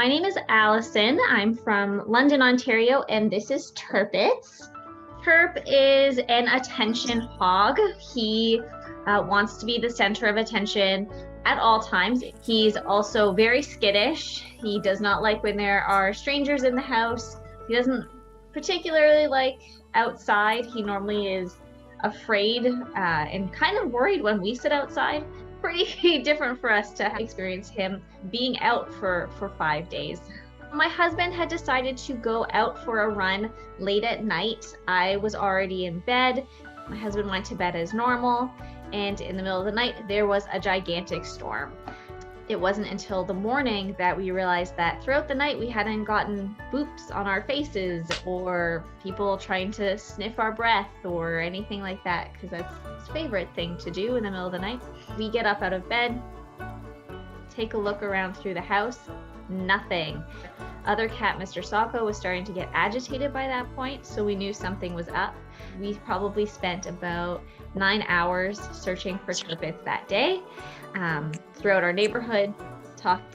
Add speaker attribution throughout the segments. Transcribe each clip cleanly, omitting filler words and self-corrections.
Speaker 1: My name is Allison. I'm from London, Ontario, and this is Tirpitz. Terp is an attention hog. He wants to be the center of attention at all times. He's also very skittish. He does not like when there are strangers in the house. He doesn't particularly like outside. He normally is afraid and kind of worried when we sit outside. Pretty different for us to experience him being out for 5 days. My husband had decided to go out for a run late at night. I was already in bed. My husband went to bed as normal, and in the middle of the night, there was a gigantic storm. It wasn't until the morning that we realized that throughout the night we hadn't gotten boops on our faces or people trying to sniff our breath or anything like that, because that's his favorite thing to do in the middle of the night. We get up out of bed, take a look around through the house, nothing. Other cat, Mr. Socko, was starting to get agitated by that point, so we knew something was up. We probably spent about 9 hours searching for Tirpitz that day. Throughout our neighborhood.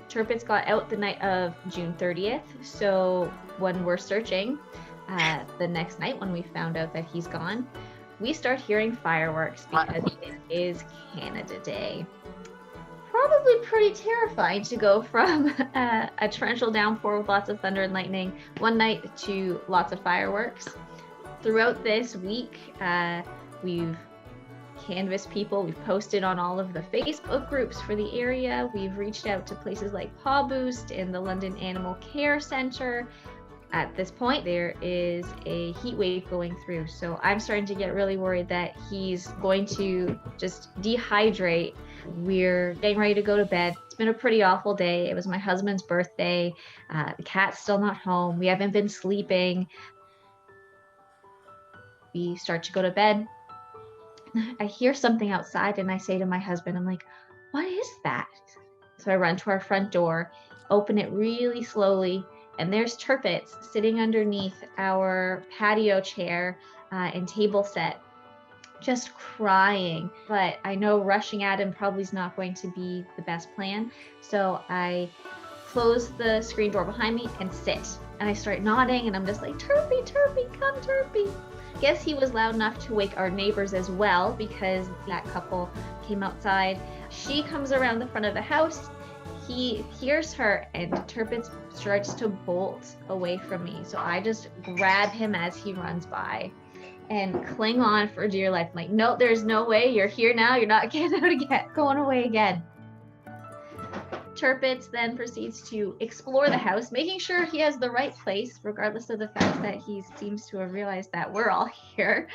Speaker 1: Tirpitz got out the night of June 30th. So when we're searching the next night, when we found out that he's gone, we start hearing fireworks because it is Canada Day. Probably pretty terrifying to go from a torrential downpour with lots of thunder and lightning one night to lots of fireworks. Throughout this week, we've canvassed people. We've posted on all of the Facebook groups for the area. We've reached out to places like PawBoost and the London Animal Care Center. At this point, there is a heat wave going through, so I'm starting to get really worried that he's going to just dehydrate. We're getting ready to go to bed. It's been a pretty awful day. It was my husband's birthday. The cat's still not home. We haven't been sleeping. We start to go to bed. I hear something outside and I say to my husband, I'm like, what is that? So I run to our front door, open it really slowly, and there's Tirpitz sitting underneath our patio chair and table set, just crying. But I know rushing at him probably is not going to be the best plan. So I close the screen door behind me and sit. And I start nodding and I'm just like, Terpy, Terpy, come Terpy. Guess he was loud enough to wake our neighbors as well because that couple came outside. She comes around the front of the house. He hears her and Tirpitz starts to bolt away from me. So I just grab him as he runs by and cling on for dear life. I'm like, no, there's no way. You're here now. You're not getting out again, going away again. Tirpitz then proceeds to explore the house, making sure he has the right place, regardless of the fact that he seems to have realized that we're all here.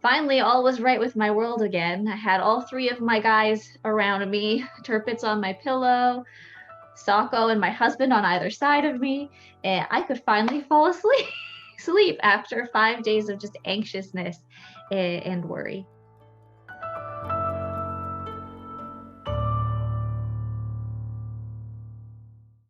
Speaker 1: Finally, all was right with my world again. I had all three of my guys around me, Tirpitz on my pillow, Socko and my husband on either side of me, and I could finally fall asleep after 5 days of just anxiousness and worry.